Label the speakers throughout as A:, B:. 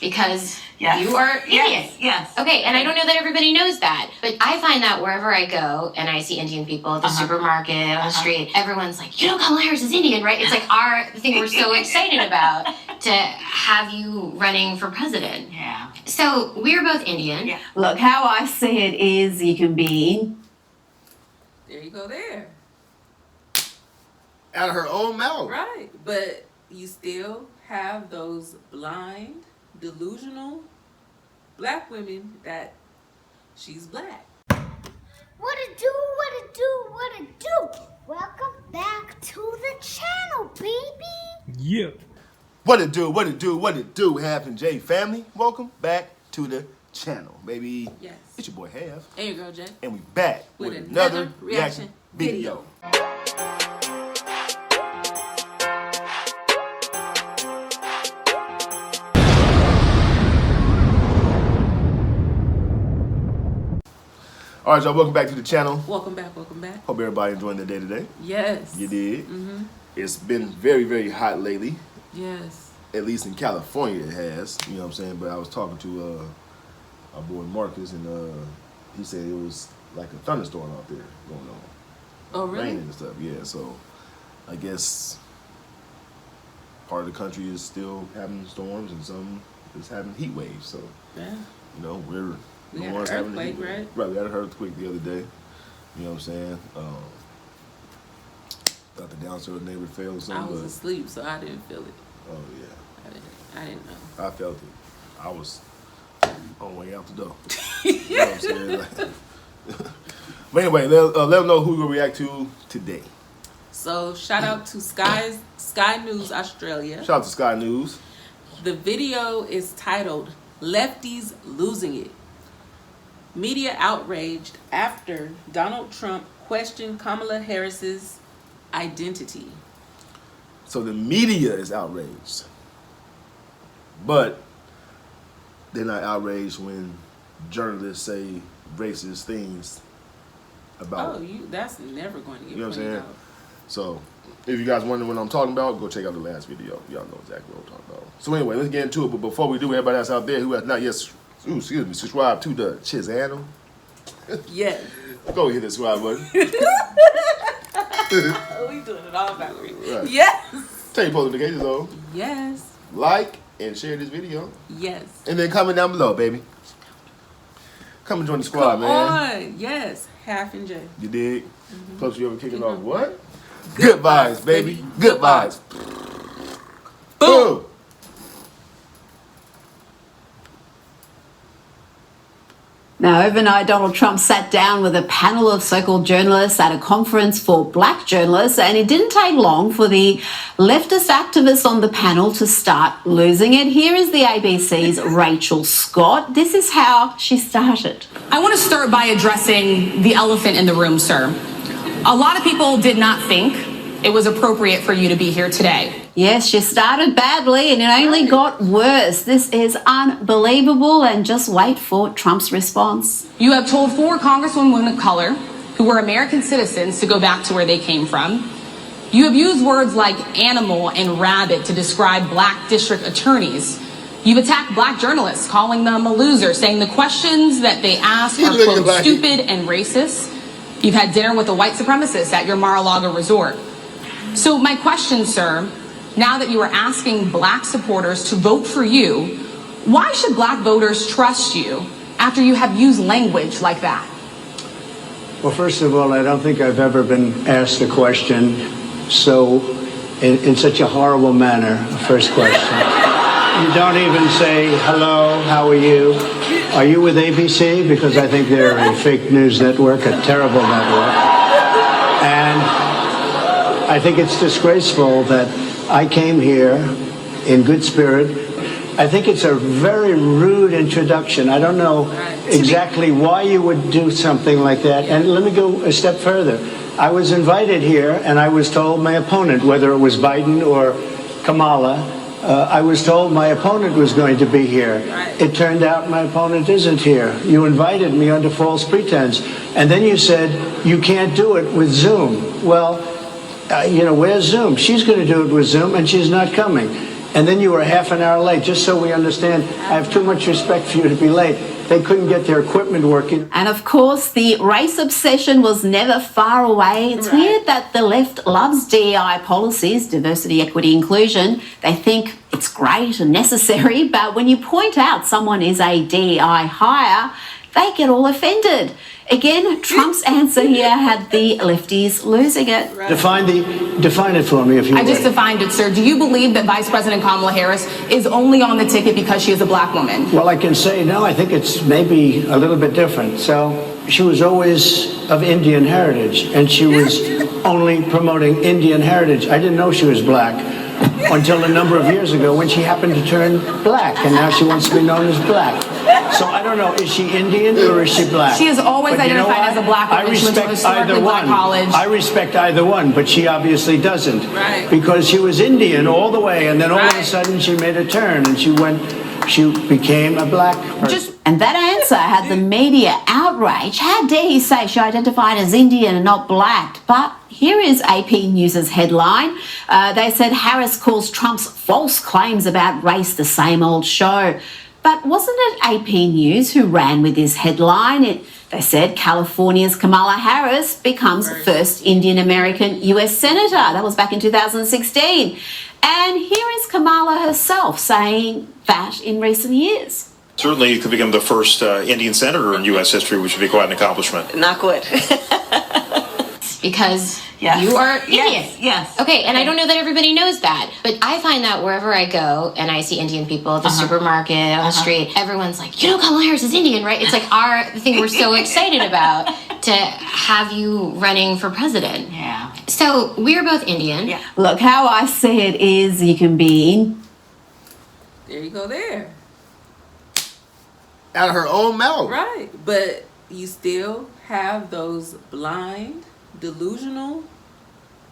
A: because you are Indian.
B: Yes.
A: Okay, and I don't know that everybody knows that, but I find that wherever I go and I see Indian people at the supermarket, on the street, everyone's like, you know Kamala Harris is Indian, right? It's like the thing we're so excited about to have you running for president.
B: Yeah.
A: So we're both Indian.
B: Yeah.
C: Look, how I see it is you can be...
D: There you go there.
E: Out of her own mouth.
D: Right. But you still have those blind, delusional black women that she's black.
F: What it do, what it do, what it do? Welcome back to the channel, baby.
E: Yeah. What it do, what it do, what it do, Half and J family. Welcome back to the channel, baby.
D: Yes.
E: It's your boy Half.
D: And your girl Jay.
E: And we back with another reaction video. All right, y'all, welcome back to the channel.
D: Welcome back, welcome back.
E: Hope everybody enjoying their day today.
D: Yes.
E: You did. It's been very, very hot lately.
D: Yes.
E: At least in California it has. You know what I'm saying? But I was talking to our boy Marcus, and he said it was like a thunderstorm out there going on.
D: Oh, really?
E: Raining and stuff, yeah. So I guess part of the country is still having storms and some is having heat waves. So,
D: Yeah.
E: you know,
D: We had an earthquake, right?
E: Right, we had an earthquake the other day. You know what I'm saying? Thought the downstairs neighbor fell or something.
D: I was asleep, so I didn't feel it.
E: Oh, yeah.
D: I didn't know.
E: I felt it. I was on the way out the door. You know what I'm saying? Like, but anyway, let them know who we're going to react to today.
D: So, shout out to Sky News Australia.
E: Shout out to Sky News.
D: The video is titled, Lefties Losing It. Media outraged after Donald Trump questioned Kamala Harris's identity.
E: So the media is outraged. But they're not outraged when journalists say racist things about
D: That's never going to get
E: you know what I'm
D: pointed
E: saying?
D: out.
E: So if you guys wondering what I'm talking about, go check out the last video. Y'all know exactly what I'm talking about. So anyway, let's get into it. But before we do, everybody else out there who has not yet subscribe to the channel.
D: Yes.
E: Go hit the subscribe button.
D: We doing it all backwards.
E: Right.
D: Yes.
E: Turn your post notifications on.
D: Yes.
E: Like and share this video.
D: Yes.
E: And then comment down below, baby. Come and join the squad,
D: Come
E: man.
D: on. Yes. Half and J.
E: You dig? Plus, you ever kicking off what? Good vibes, baby. Good vibes. Boom.
C: Now, overnight, Donald Trump sat down with a panel of so-called journalists at a conference for black journalists, and it didn't take long for the leftist activists on the panel to start losing it. Here is the ABC's Rachel Scott. This is how she started.
G: I want to start by addressing the elephant in the room, sir. A lot of people did not think it was appropriate for you to be here today.
C: Yes, she started badly and it only got worse. This is unbelievable, and just wait for Trump's response.
G: You have told 4 congresswomen of color who were American citizens to go back to where they came from. You have used words like animal and rabbit to describe black district attorneys. You've attacked black journalists, calling them a loser, saying the questions that they ask are, quote, stupid and racist. You've had dinner with a white supremacist at your Mar-a-Lago resort. So my question, sir, now that you are asking black supporters to vote for you, why should black voters trust you after you have used language like that?
H: Well, first of all, I don't think I've ever been asked a question in such a horrible manner. First question. You don't even say, hello, how are you? Are you with ABC? Because I think they're a fake news network, a terrible network. And I think it's disgraceful that I came here in good spirit. I think it's a very rude introduction. I don't know exactly why you would do something like that. And let me go a step further. I was invited here and I was told my opponent, whether it was Biden or Kamala, I was told my opponent was going to be here. It turned out my opponent isn't here. You invited me under false pretense. And then you said you can't do it with Zoom. Well, where's Zoom? She's going to do it with Zoom, and she's not coming. And then you were half an hour late, just so we understand. I have too much respect for you to be late. They couldn't get their equipment working.
C: And of course, the race obsession was never far away. It's weird that the left loves DEI policies, diversity, equity, inclusion. They think it's great and necessary, but when you point out someone is a DEI hire, they get all offended. Again, Trump's answer here had the lefties losing it.
H: Define it for me, if you
G: I
H: would.
G: just defined it, sir. Do you believe that Vice President Kamala Harris is only on the ticket because she is a black woman?
H: Well, I can say no. I think it's maybe a little bit different. So she was always of Indian heritage, and she was only promoting Indian heritage. I didn't know she was black until a number of years ago when she happened to turn black, and now she wants to be known as black. So I don't know, is she Indian or is she black?
G: She has always
H: But you know
G: identified
H: what?
G: as a black woman.
H: I
G: She went to a
H: respect
G: historically
H: either
G: black
H: one.
G: college.
H: I respect either one, but she obviously doesn't.
D: Right.
H: Because she was Indian all the way, and then all of a
D: Right.
H: sudden she made a turn, and she became a black person.
C: And that answer had the media outraged. How dare he say she identified as Indian and not black? But here is AP News' headline. They said Harris calls Trump's false claims about race the same old show. But wasn't it AP News who ran with this headline? They said California's Kamala Harris becomes first Indian American US Senator. That was back in 2016. And here is Kamala herself saying that in recent years.
B: Certainly, you could become the first Indian senator in U.S. history, which would be quite an accomplishment.
I: Not good.
A: Because
I: Yes.
A: you are Indian.
I: Yes.
A: Okay, and I don't know that everybody knows that, but I find that wherever I go and I see Indian people at the supermarket, on the street, everyone's like, you know Kamala Harris is Indian, right? It's like the thing we're so excited about to have you running for president.
I: Yeah.
A: So we're both Indian.
I: Yeah.
C: Look, how I see it is you can be in.
D: There you go there.
E: Out of her own mouth.
D: Right. But you still have those blind, delusional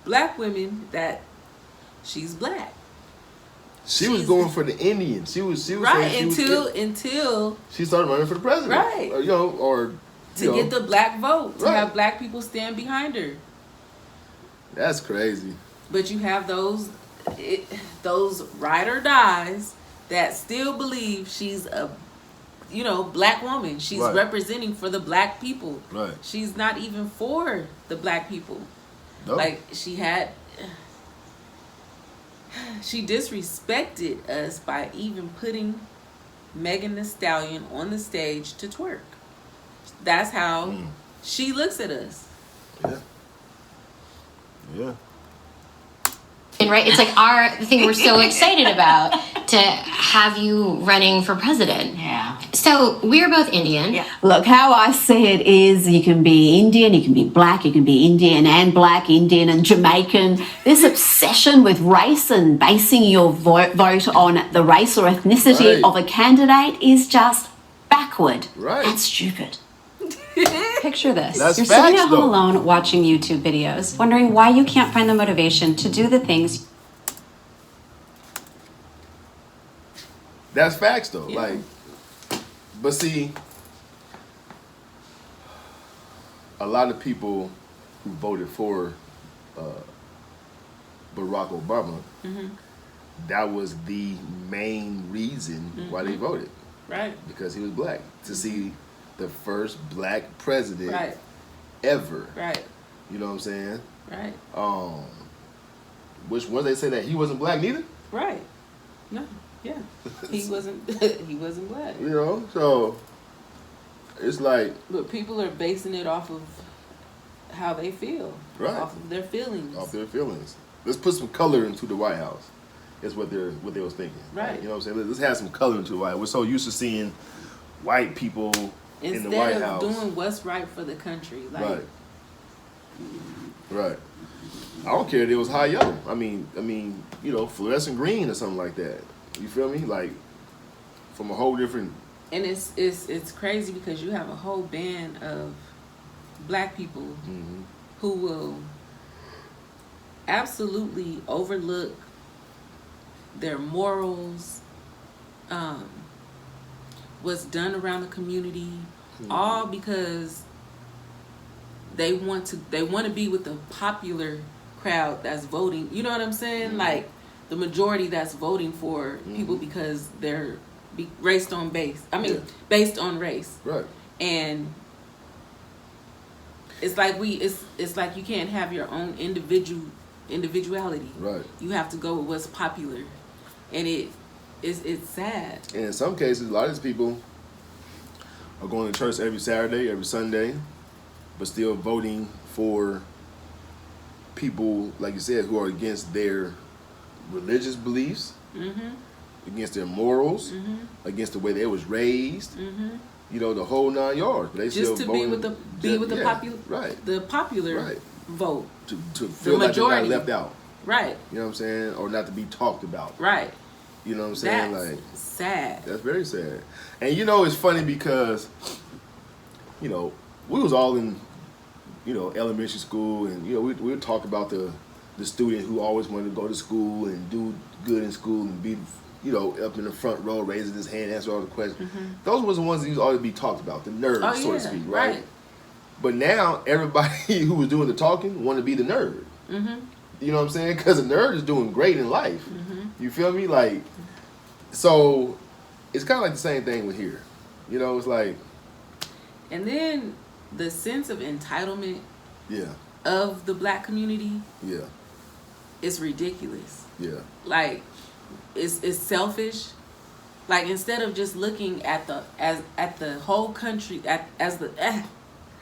D: black women that she's black.
E: She was going for the Indian. She was
D: Right,
E: saying
D: until
E: she started running for the president.
D: Right.
E: Or
D: to get the black vote, to
E: Right.
D: have black people stand behind her.
E: That's crazy.
D: But you have those ride or dies that still believe she's a black woman. She's
E: Right.
D: representing for the black people.
E: Right.
D: She's not even for the black people.
E: No.
D: Like she disrespected us by even putting Megan Thee Stallion on the stage to twerk. That's how she looks at us.
E: Yeah.
A: And right, it's like the thing we're so excited about to have you running for president.
I: Yeah.
A: So we're both Indian.
I: Yeah.
C: Look, how I see it is you can be Indian, you can be black, you can be Indian and black, Indian and Jamaican. This obsession with race and basing your vote on the race or ethnicity
E: Right.
C: of a candidate is just backward
E: Right.
C: and stupid.
J: Picture this.
E: That's
J: You're sitting
E: facts,
J: at home
E: though.
J: alone watching YouTube videos, wondering why you can't find the motivation to do the things.
E: That's facts though.
D: Yeah.
E: Like, but see, a lot of people who voted for Barack Obama, that was the main reason why they voted,
D: Right.
E: because he was black. To see the first black president
D: Right.
E: ever.
D: Right.
E: You know what I'm saying?
D: Right.
E: Which once they say that he wasn't black neither.
D: Right. No. Yeah. He wasn't. He wasn't black.
E: You know, so it's like
D: But people are basing it off of how they feel.
E: Right.
D: Off of their feelings.
E: off their feelings. Let's put some color into the White House. Is what they was thinking.
D: Right.
E: You know what I'm saying? Let's have some color into the White House. We're so used to seeing white people in the White
D: Instead of
E: House.
D: doing what's right for the country. Like,
E: Right. Right. I don't care if it was high yellow. I mean, fluorescent green or something like that. You feel me? Like from a whole different.
D: And it's crazy because you have a whole band of black people who will absolutely overlook their morals, what's done around the community, all because they want to be with the popular crowd that's voting. You know what I'm saying? Like the majority that's voting for people because they're based on based on race.
E: Right.
D: And it's like it's like you can't have your own individuality.
E: Right.
D: You have to go with what's popular, and it's sad.
E: And in some cases, a lot of these people are going to church every Saturday, every Sunday, but still voting for people, like you said, who are against their religious beliefs, against their morals, against the way they was raised. You know, the whole 9 yards. But they
D: Just
E: still
D: to
E: voting,
D: be with the popular,
E: right?
D: The popular
E: Right.
D: vote.
E: To feel like they're
D: majority.
E: not left out.
D: Right.
E: You know what I'm saying? Or not to be talked about.
D: Right.
E: You know what I'm saying?
D: That's
E: Like,
D: sad.
E: that's very sad. And you know, it's funny because, you know, we was all in, you know, elementary school, and you know, we would talk about the student who always wanted to go to school and do good in school and be, you know, up in the front row, raising his hand, answer all the questions. Those was the ones that used to always be talked about, the nerds, so to speak, right? But now everybody who was doing the talking wanted to be the nerd. You know what I'm saying? Because the nerd is doing great in life. You feel me? Like, so it's kind of like the same thing with here. You know, it's like.
D: And then the sense of entitlement
E: Yeah.
D: of the black community
E: Yeah.
D: is ridiculous.
E: Yeah.
D: Like, it's selfish. Like, instead of just looking at the whole country as the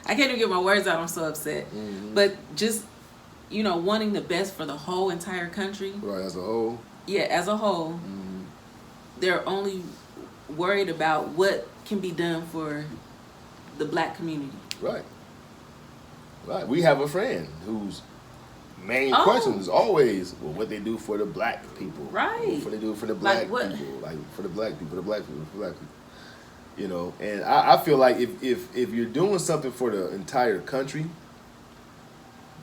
D: I can't even get my words out. I'm so upset. But just, you know, wanting the best for the whole entire country.
E: Right, as a whole.
D: Yeah, as a whole. They're only worried about what can be done for the black community.
E: Right. Right. We have a friend whose main question is always, well, what they do for the black people.
D: Right.
E: What they do for the black
D: Like what?
E: people. Like, for the black people, the black people, the black people. You know, and I feel like if you're doing something for the entire country,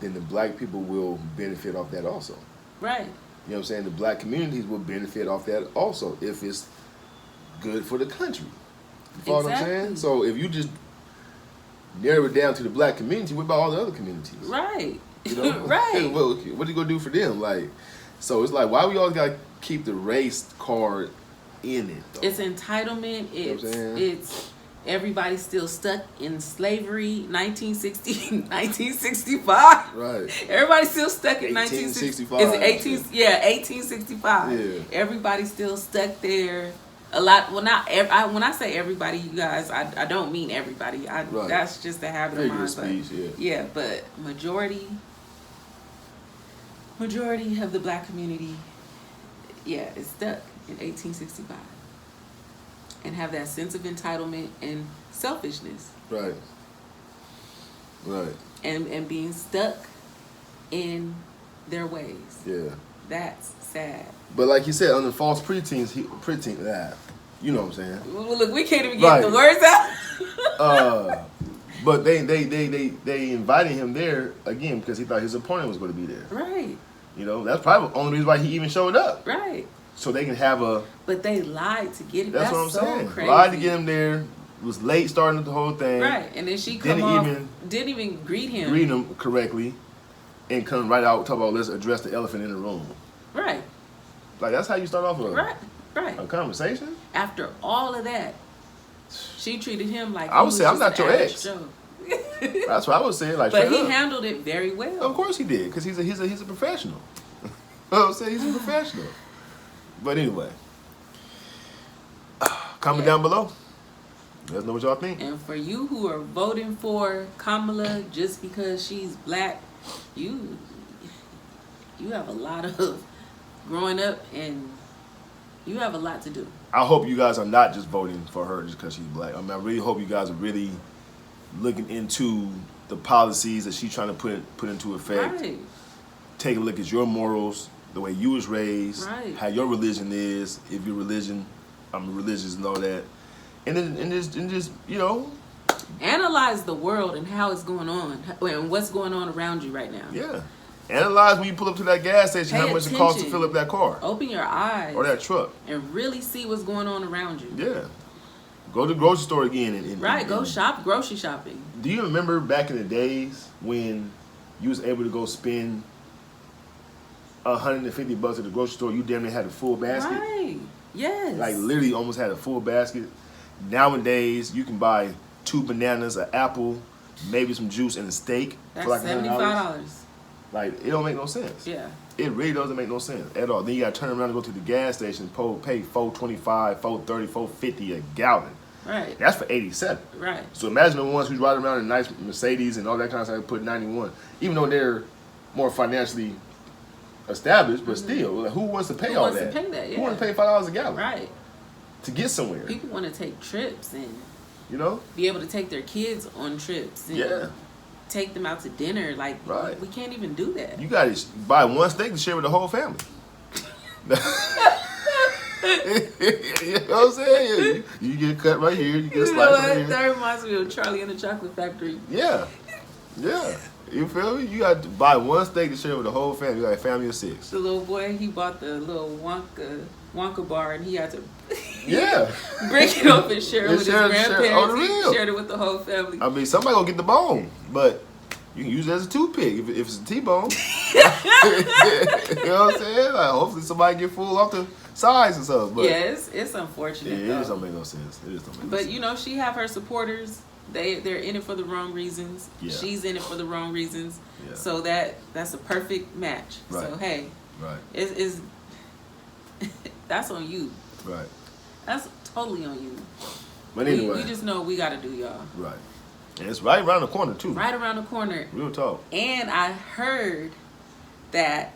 E: then the black people will benefit off that also.
D: Right.
E: You know what I'm saying? The black communities will benefit off that also if it's good for the country. You follow what I'm saying? So if you just narrow it down to the black community, what about all the other communities?
D: Right.
E: You know?
D: Right.
E: Well, what are you gonna do for them? Like, so it's like, why we always gotta keep the race card in it, though?
D: It's entitlement. It's everybody's still stuck in slavery. 1965.
E: Right.
D: Everybody's still stuck in 1965. Is it 1865?
E: Yeah.
D: Everybody's still stuck there. A lot. Well, not. When I say everybody, you guys, I don't mean everybody.
E: Right.
D: That's just a habit of mine.
E: Speech,
D: yeah, but majority of the black community, is stuck in 1865, and have that sense of entitlement and selfishness.
E: Right. Right.
D: And being stuck in their ways.
E: Yeah.
D: That's sad.
E: But like you said, under false pretense, you know what I'm saying?
D: Well, look, we can't even get the words out.
E: But they invited him there again because he thought his opponent was going to be there.
D: Right.
E: You know, that's probably the only reason why he even showed up.
D: Right.
E: So they can have a.
D: But they lied to get him.
E: That's what I'm
D: so
E: saying.
D: Crazy.
E: Lied to get him there. Was late starting the whole thing.
D: Right, and then she didn't even greet him.
E: Greet him correctly, and come right out talk about let's address the elephant in the room.
D: Right.
E: Like that's how you start off
D: right.
E: a conversation.
D: After all of that, she treated him like
E: I would say I'm not your ex. That's what I would say. Like,
D: but he handled it very well.
E: Of course he did, because he's a professional. I would say he's a professional. But anyway, comment down below. Let us know what y'all think.
D: And for you who are voting for Kamala just because she's black, you have a lot of growing up, and you have a lot to do.
E: I hope you guys are not just voting for her just because she's black. I mean, I really hope you guys are really looking into the policies that she's trying to put into effect.
D: Right.
E: Take a look at your morals, the way you was raised,
D: right.
E: How your religion is, if your religion, I'm religious and all that. And just you know,
D: analyze the world and how it's going on and what's going on around you right now.
E: Yeah. Analyze when you pull up to that gas station, how much it costs to fill up that car.
D: Open your eyes.
E: Or that truck.
D: And really see what's going on around you.
E: Yeah. Go to the grocery store again.
D: Go shop, grocery shopping.
E: Do you remember back in the days when you was able to go spend $150 at the grocery store, you damn near had a full basket.
D: Right. Yes.
E: Like literally almost had a full basket. Nowadays, you can buy 2 bananas, an apple, maybe some juice, and a steak
D: That's
E: for like
D: $75.
E: Like, it don't make no sense.
D: Yeah.
E: It really doesn't make no sense at all. Then you gotta turn around and go to the gas station and pay $4.25, $4.30, $4.50 a gallon.
D: Right.
E: That's for 87.
D: Right.
E: So imagine the ones who's riding around in nice Mercedes and all that kind of stuff, put 91. Even though they're more financially established, but still, like, who wants to pay all that?
D: Who wants to pay that? Yeah.
E: Who wants to pay $5 a gallon?
D: Right.
E: To get somewhere.
D: People want to take trips and
E: You know?
D: be able to take their kids on trips and
E: Yeah.
D: take them out to dinner. Like,
E: Right.
D: we can't even do that.
E: You gotta buy one steak to share with the whole family. You know what I'm saying? You get cut right here, you get
D: You know
E: sliced right
D: what?
E: here.
D: That reminds me of Charlie and the Chocolate Factory.
E: Yeah. Yeah. You feel me? You got to buy one steak to share with the whole family. You got a family of 6.
D: The little boy, he bought the little Wonka bar, and he had to
E: Yeah.
D: break it up and share it
E: And
D: with
E: share
D: his
E: it- share-
D: grandparents.
E: on the
D: He
E: real.
D: shared it with the whole family.
E: I mean, somebody gonna get the bone, but you can use it as a toothpick if it's a T-bone. You know what I'm saying? Like, hopefully somebody get full off the sides and stuff. But
D: Yes, it's unfortunate.
E: it
D: though.
E: just don't make no sense. It just don't make no
D: But
E: sense.
D: you know, she have her supporters. They're in it for the wrong reasons.
E: Yeah.
D: She's in it for the wrong reasons.
E: Yeah.
D: So that's a perfect match.
E: Right.
D: So hey,
E: Right.
D: it's that's on you.
E: Right.
D: That's totally on you.
E: But anyway.
D: We just know we got to do y'all.
E: Right. And it's right around the corner too.
D: Right around the corner.
E: Real talk.
D: And I heard that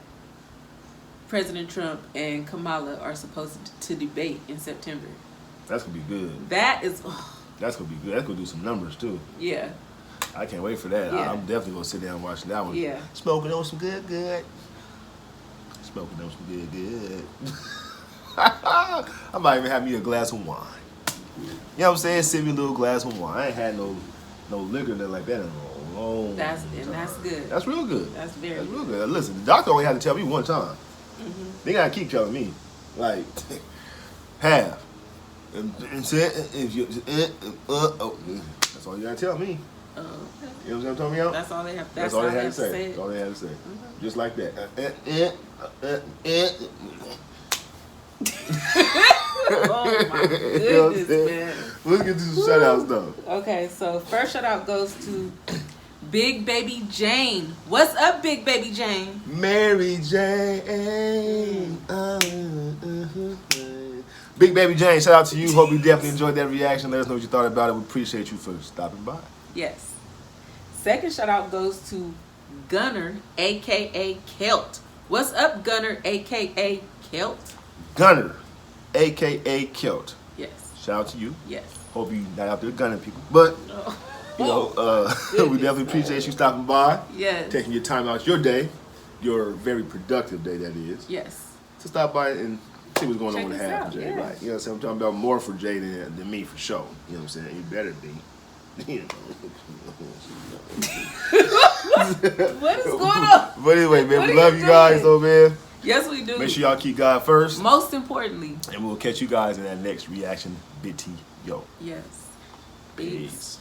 D: President Trump and Kamala are supposed to debate in September.
E: That's gonna be good.
D: That is,
E: That's gonna be good. That's gonna do some numbers too.
D: yeah.
E: I can't wait for that.
D: Yeah.
E: I'm definitely gonna sit down and watch that one.
D: Yeah.
E: Smoking on some good. Smoking on some good. I might even have me a glass of wine. You know what I'm saying? Sip me a little glass of wine. I ain't had no liquor or nothing like that in a long
D: That's
E: time.
D: good.
E: That's real good.
D: That's very
E: That's real
D: good.
E: good. Listen, the doctor only had to tell me one time.
D: Mm-hmm.
E: They gotta keep telling me, like, half. And say, if you, that's all you gotta tell me.
D: Oh,
E: You know what I'm telling me out?
D: that's all they have.
E: That's all they had to say. That's all they had to say. Just like that.
D: Oh my
E: You know what I'm
D: goodness,
E: saying?
D: man.
E: Let's get to some shout outs though.
D: Okay, so first shout out goes to Big Baby Jane. What's up, Big Baby Jane?
E: Mary Jane. Big Baby Jane, shout out to you. Hope you definitely enjoyed that reaction. Let us know what you thought about it. We appreciate you for stopping by.
D: Yes. Second shout out goes to Gunner, aka Kelt. What's up, Gunner, aka Kelt?
E: Gunner, aka Kilt.
D: Yes.
E: Shout out to you.
D: Yes.
E: Hope you not out there gunning people. But, you know, we definitely appreciate you stopping by.
D: Yes.
E: Taking your time out your day. Your very productive day, that is.
D: Yes.
E: To stop by and see what's going
D: Check
E: on with
D: this
E: half
D: out,
E: Jay.
D: yeah.
E: Right. You know what I'm saying? I'm talking about more for Jay than me for sure. You know what I'm saying? You better be. You know.
D: What is going on?
E: But anyway, man,
D: What
E: we
D: are
E: love
D: you
E: you guys,
D: doing?
E: though, man.
D: Yes, we do.
E: Make sure y'all keep God first.
D: Most importantly.
E: And we'll catch you guys in that next reaction video.
D: Yes. Peace.
E: Peace.